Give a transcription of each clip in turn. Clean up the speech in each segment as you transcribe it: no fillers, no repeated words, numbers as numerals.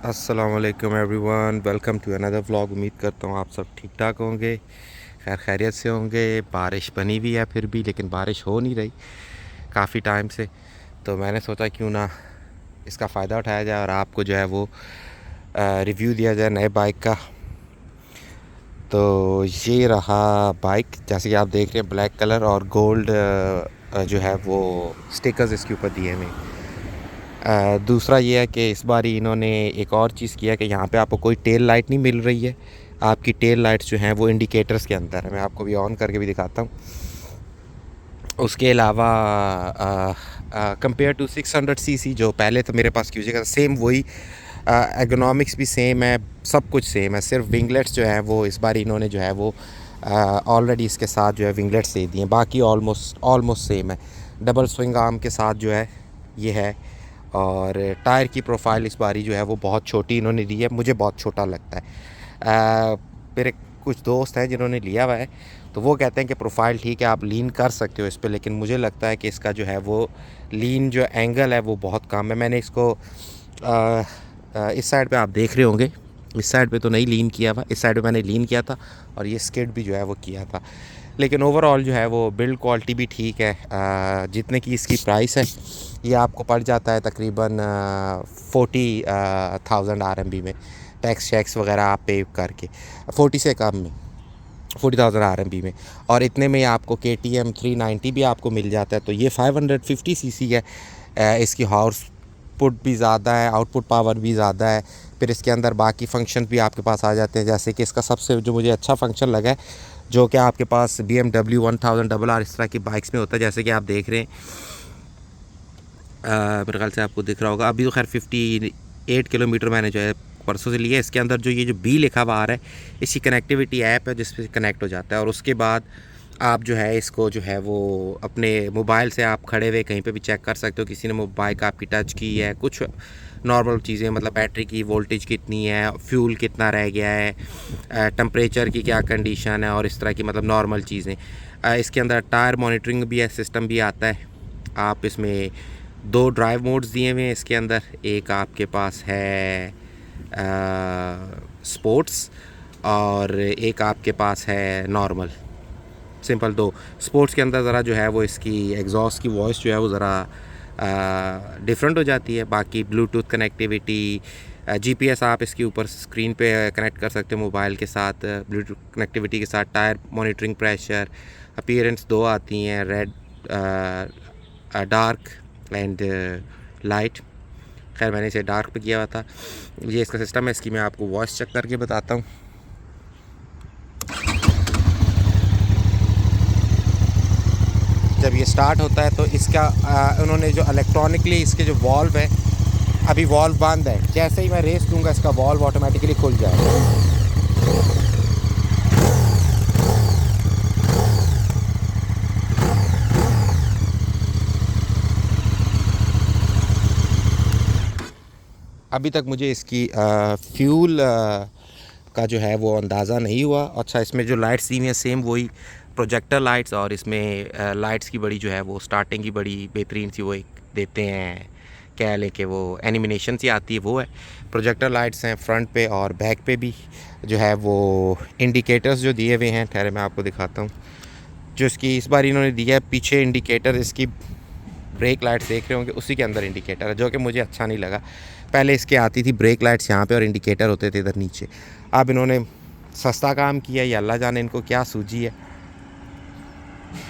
अस्सलामुअलैकुम everyone, welcome to another vlog. उम्मीद करता हूँ आप सब ठीक ठाक होंगे, खैर खैरियत से होंगे। बारिश बनी हुई है फिर भी, लेकिन बारिश हो नहीं रही काफ़ी टाइम से। तो मैंने सोचा क्यों ना इसका फ़ायदा उठाया जाए और आपको जो है वो रिव्यू दिया जाए नए बाइक का। तो ये रहा बाइक, जैसे कि आप देख रहे हैं, ब्लैक कलर और गोल्ड जो है वो स्टिकर्स इसके ऊपर दिए हुए हैं। दूसरा ये है कि इस बार इन्होंने एक और चीज़ किया कि यहाँ पे आपको कोई टेल लाइट नहीं मिल रही है। आपकी टेल लाइट्स जो हैं वो इंडिकेटर्स के अंदर है। मैं आपको भी ऑन करके भी दिखाता हूँ। उसके अलावा कंपेयर टू 600 सीसी जो पहले तो मेरे पास क्यूजे का सेम वही एर्गोनॉमिक्स भी सेम है, सब कुछ सेम है। सिर्फ विंगलेट्स जो है वो इस बार इन्होंने जो है वो ऑलरेडी इसके साथ जो है विंगलेट्स दे दिए हैं। बाकी ऑलमोस्ट सेम है। डबल स्विंग आर्म के साथ जो है ये है। और टायर की प्रोफाइल इस बारी जो है वो बहुत छोटी इन्होंने दी है, मुझे बहुत छोटा लगता है। मेरे कुछ दोस्त हैं जिन्होंने लिया हुआ है, तो वो कहते हैं कि प्रोफाइल ठीक है, आप लीन कर सकते हो इस पर, लेकिन मुझे लगता है कि इसका जो है वो लीन जो एंगल है वो बहुत कम है। मैंने इसको इस साइड पे आप देख रहे होंगे, इस साइड पे तो नहीं लीन किया हुआ, इस साइड पे मैंने लीन किया था और ये स्किड भी जो है वो किया था। लेकिन ओवरऑल जो है वो बिल्ड क्वालिटी भी ठीक है। जितने की इसकी प्राइस है ये आपको पड़ जाता है तकरीबन 40,000 RMB में, टैक्स शैक्स वगैरह आप पे करके 40 से कम में, 40,000 RMB में। और इतने में आपको KTM 390 भी आपको मिल जाता है। तो ये 550 सीसी है। इसकी हॉर्स पुट भी ज़्यादा है, आउटपुट पावर भी ज़्यादा है। फिर इसके अंदर बाकी फंक्शन भी आपके पास आ जाते हैं, जैसे कि इसका सबसे जो मुझे अच्छा फंक्शन लगा है, जो कि आपके पास BMW 1000RR इस तरह की बाइक्स में होता है। जैसे कि आप देख रहे हैं, मेरे ख्याल से आपको दिख रहा होगा। अभी तो खैर 58 किलोमीटर मैंने जो है परसों से लिया। इसके अंदर जो ये जो बी लिखा हुआ आ रहा है, इसकी कनेक्टिविटी ऐप है जिस पे कनेक्ट हो जाता है। और उसके बाद आप जो है इसको जो है वो अपने मोबाइल से आप खड़े हुए कहीं पे भी चेक कर सकते हो। किसी ने बाइक आपकी टच की है, कुछ नॉर्मल चीज़ें, मतलब बैटरी की वोल्टेज कितनी है, फ्यूल कितना रह गया है, टेम्परेचर की क्या कंडीशन है, और इस तरह की मतलब नॉर्मल चीज़ें। इसके अंदर टायर मॉनिटरिंग भी है, सिस्टम भी आता है। आप इसमें दो ड्राइव मोड्स दिए हुए हैं इसके अंदर। एक आपके पास है स्पोर्ट्स और एक आपके पास है नॉर्मल, सिंपल। दो स्पोर्ट्स के अंदर ज़रा जो है वो इसकी एग्जॉस्ट की वॉइस जो है वो ज़रा डिफरेंट हो जाती है। बाकी ब्लूटूथ कनेक्टिविटी, GPS आप इसके ऊपर स्क्रीन पे कनेक्ट कर सकते हो मोबाइल के साथ, ब्लूटूथ कनेक्टिविटी के साथ। टायर मॉनिटरिंग, प्रेशर, अपीयरेंस दो आती हैं, रेड, डार्क एंड लाइट। खैर मैंने इसे डार्क पे किया हुआ था। ये इसका सिस्टम है। इसकी मैं आपको वॉइस चेक करके बताता हूँ। जब ये स्टार्ट होता है तो इसका उन्होंने जो इलेक्ट्रॉनिकली इसके जो वॉल्व है, अभी वॉल्व बंद है, जैसे ही मैं रेस दूंगा इसका वॉल्व ऑटोमेटिकली खुल जाएगा। अभी तक मुझे इसकी फ्यूल का जो है वो अंदाज़ा नहीं हुआ। अच्छा, इसमें जो लाइट्स दी हैं सेम वही प्रोजेक्टर लाइट्स, और इसमें लाइट्स की बड़ी जो है वो स्टार्टिंग की बड़ी बेहतरीन सी वो एक देते हैं, क्या लें कि वो एनिमेशन सी आती है, वो है। प्रोजेक्टर लाइट्स हैं फ्रंट पे और बैक पे भी जो है वो। इंडिकेटर्स जो दिए हुए हैं, ठहरे मैं आपको दिखाता हूँ। जो इसकी इस बार इन्होंने दिया है पीछे इंडिकेटर, इसकी ब्रेक लाइट्स देख रहे होंगे उसी के अंदर इंडिकेटर है, जो कि मुझे अच्छा नहीं लगा। पहले इसके आती थी ब्रेक लाइट्स यहाँ पे और इंडिकेटर होते थे इधर नीचे। अब इन्होंने सस्ता काम किया, या अल्लाह जाने इनको क्या सूझी है।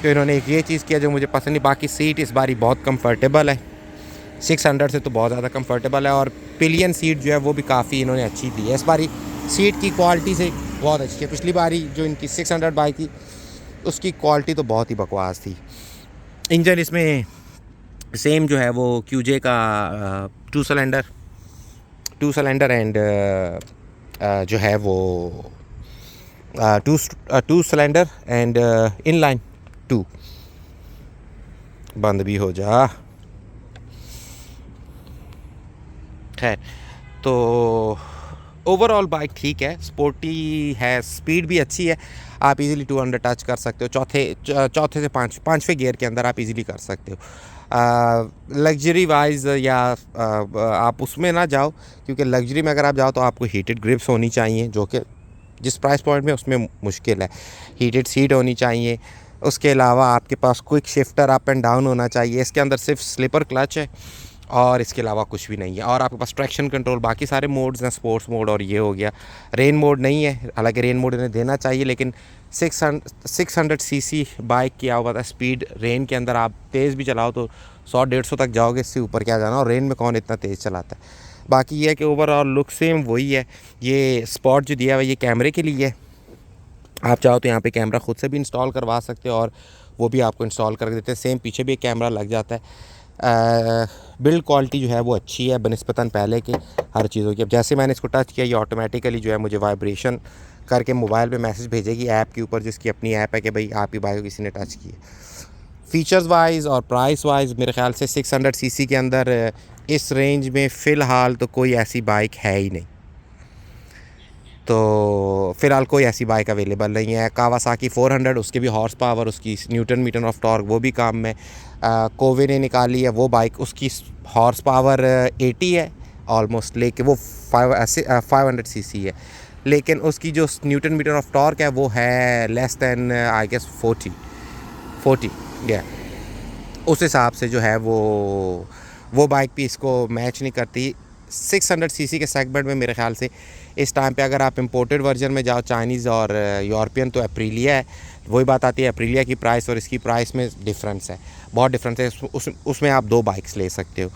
तो इन्होंने एक ये चीज़ किया जो मुझे पसंद नहीं। बाकी सीट इस बारी बहुत कंफर्टेबल है, 600 से तो बहुत ज़्यादा कंफर्टेबल है। और पिलियन सीट जो है वो भी काफ़ी इन्होंने अच्छी दी है इस बारी। सीट की क्वालिटी से बहुत अच्छी है। पिछली बारी जो इनकी 600 बाइक थी उसकी क्वालिटी तो बहुत ही बकवास थी। इंजन इसमें सेम जो है वो QJ का टू सिलेंडर एंड जो है वो two cylinder and inline two. बंद भी हो जा। खैर, तो ओवरऑल बाइक ठीक है, स्पोर्टी है, स्पीड भी अच्छी है, आप इजीली 200 टच कर सकते हो। चौथे से पाँचवें गियर के अंदर आप इजीली कर सकते हो। लग्जरी वाइज या आप उसमें ना जाओ, क्योंकि लग्जरी में अगर आप जाओ तो आपको हीटेड ग्रिप्स होनी चाहिए, जो कि जिस प्राइस पॉइंट में उसमें मुश्किल है। हीटेड सीट होनी चाहिए, उसके अलावा आपके पास quick shifter up and down होना चाहिए। इसके अंदर सिर्फ स्लिपर क्लच है और इसके अलावा कुछ भी नहीं है। और आपके पास ट्रैक्शन कंट्रोल, बाकी सारे मोड्स हैं, स्पोर्ट्स मोड और ये हो गया। रेन मोड नहीं है, हालांकि रेन मोड इन्हें देना चाहिए, लेकिन 600 सीसी बाइक की क्या होता है स्पीड, रेन के अंदर आप तेज़ भी चलाओ तो 100-150 तक जाओगे, इससे ऊपर क्या जाना, और रेन में कौन इतना तेज़ चलाता है। बाकी ये है कि ओवरऑल लुक सेम वही है। ये स्पॉट जो दिया हुआ है ये कैमरे के लिए है, आप चाहो तो यहाँ पे कैमरा ख़ुद से भी इंस्टॉल करवा सकते हो और वो भी आपको इंस्टॉल कर देते हैं। सेम पीछे भी एक कैमरा लग जाता है। बिल्ड क्वालिटी जो है वो अच्छी है बनिस्बतन पहले के हर चीज़ों की। अब जैसे मैंने इसको टच किया, ये ऑटोमेटिकली जो है मुझे वाइब्रेशन करके मोबाइल पे मैसेज भेजेगी ऐप के ऊपर, जिसकी अपनी ऐप है कि भाई आपकी बाइक को किसी ने टच की है। फ़ीचर्स वाइज और प्राइस वाइज मेरे ख़्याल से 600 सीसी के अंदर इस रेंज में फ़िलहाल तो कोई ऐसी बाइक है ही नहीं। तो फ़िलहाल कोई ऐसी बाइक अवेलेबल नहीं है। कावासाकी 400, उसके भी हॉर्स पावर, उसकी न्यूटन मीटर ऑफ टॉर्क वो भी काम में। कोवे ने निकाली है वो बाइक, उसकी हॉर्स पावर 80 है ऑलमोस्ट, लेकिन वो 500 सीसी है, लेकिन उसकी जो न्यूटन मीटर ऑफ टॉर्क है वो है लेस दैन आई गेस 40 या उस हिसाब से जो है वो बाइक भी इसको मैच नहीं करती। 600 सीसी के सेगमेंट में मेरे ख्याल से इस टाइम पे अगर आप इंपोर्टेड वर्जन में जाओ, चाइनीज़ और यूरोपियन, तो एप्रिलिया है। वही बात आती है, एप्रिलिया की प्राइस और इसकी प्राइस में डिफरेंस है, बहुत डिफरेंस है। उसमें आप 2 बाइक्स ले सकते हो।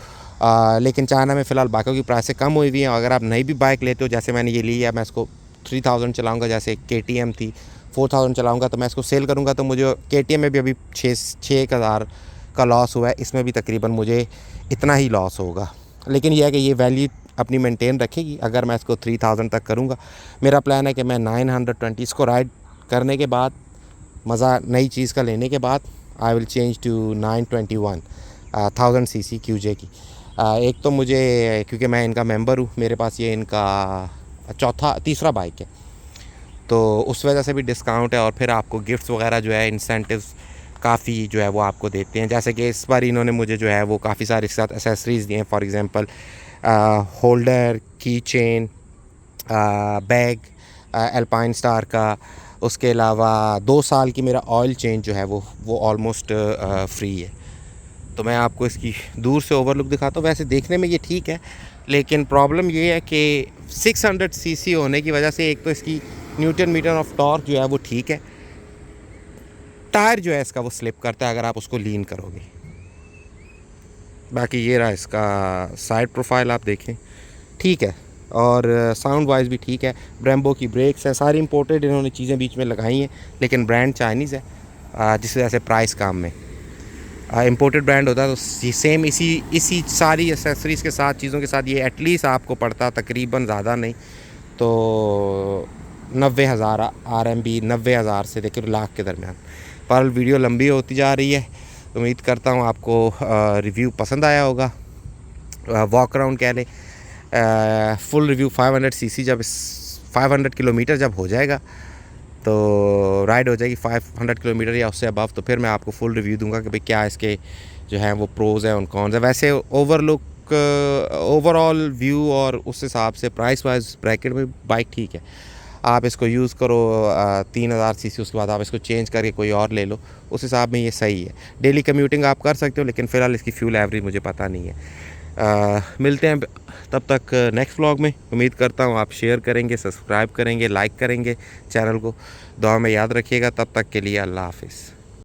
लेकिन चाइना में फ़िलहाल बाइकों की प्राइसें कम हुई हुई हैं। अगर आप नई भी बाइक लेते हो, जैसे मैंने ये ली है, मैं इसको 3000 चलाऊँगा, जैसे KTM थी 4000 चलाऊँगा, तो मैं इसको सेल करूँगा तो मुझे KTM में भी अभी 6,000 का लॉस हुआ है, इसमें भी तकरीबन मुझे इतना ही लॉस होगा। लेकिन यह है कि ये वैल्यू अपनी मेंटेन रखेगी अगर मैं इसको 3000 तक करूँगा। मेरा प्लान है कि मैं 920 इसको राइड करने के बाद, मज़ा नई चीज़ का लेने के बाद, I will change to 921 1000 CC QJ की। एक तो मुझे, क्योंकि मैं इनका मेंबर हूँ, मेरे पास ये इनका तीसरा बाइक है, तो उस वजह से भी डिस्काउंट है। और फिर आपको गिफ्ट्स वगैरह जो है, इंसेंटिव्स काफ़ी जो है वो आपको देते हैं। जैसे कि इस बार इन्होंने मुझे जो है वो काफ़ी सारे इसके साथ एसेसरीज़ दिए हैं। फॉर एग्ज़ाम्पल होल्डर, की चेन, बैग एल्पाइन स्टार का। उसके अलावा 2 साल की मेरा ऑयल चेंज जो है वो ऑलमोस्ट फ्री है। तो मैं आपको इसकी दूर से ओवरलुक दिखाता हूँ। वैसे देखने में ये ठीक है, लेकिन प्रॉब्लम ये है कि 600 सीसी होने की वजह से एक तो इसकी न्यूटन मीटर ऑफ टॉर्क जो है वो ठीक है, टायर जो है इसका वो स्लिप करता है अगर आप उसको लीन करोगे। बाकी ये रहा इसका साइड प्रोफाइल, आप देखें ठीक है, और साउंड वाइज भी ठीक है। ब्रेम्बो की ब्रेक्स हैं, सारी इंपोर्टेड इन्होंने चीज़ें बीच में लगाई हैं, लेकिन ब्रांड चाइनीज़ है, जिस वजह से प्राइस कम में। इंपोर्टेड ब्रांड होता है तो सेम इसी सारी एसेसरीज़ के साथ, चीज़ों के साथ ये एटलीस्ट आपको पड़ता तकरीबन, ज़्यादा नहीं तो 90,000 RMB, 90,000 से लेकर लाख के दरमियान। पर वीडियो लंबी होती जा रही है, उम्मीद करता हूँ आपको रिव्यू पसंद आया होगा। वॉक अराउंड कह लें, फुल रिव्यू 500 सीसी जब 500 किलोमीटर जब हो जाएगा, तो राइड हो जाएगी 500 किलोमीटर या उससे अबव, तो फिर मैं आपको फुल रिव्यू दूंगा कि भाई क्या इसके जो हैं वो प्रोज़ हैं, उन कौन से। वैसे ओवरऑल व्यू और उस हिसाब से प्राइस वाइज ब्रैकेट में बाइक ठीक है। आप इसको यूज़ करो 3000 सीसी, उसके बाद आप इसको चेंज करके कोई और ले लो, उस हिसाब में ये सही है। डेली कम्यूटिंग आप कर सकते हो, लेकिन फ़िलहाल इसकी फ्यूल एवरेज मुझे पता नहीं है। मिलते हैं तब तक नेक्स्ट व्लॉग में। उम्मीद करता हूँ आप शेयर करेंगे, सब्सक्राइब करेंगे, लाइक करेंगे चैनल को। दुआ में याद रखिएगा। तब तक के लिए अल्लाह हाफिज़।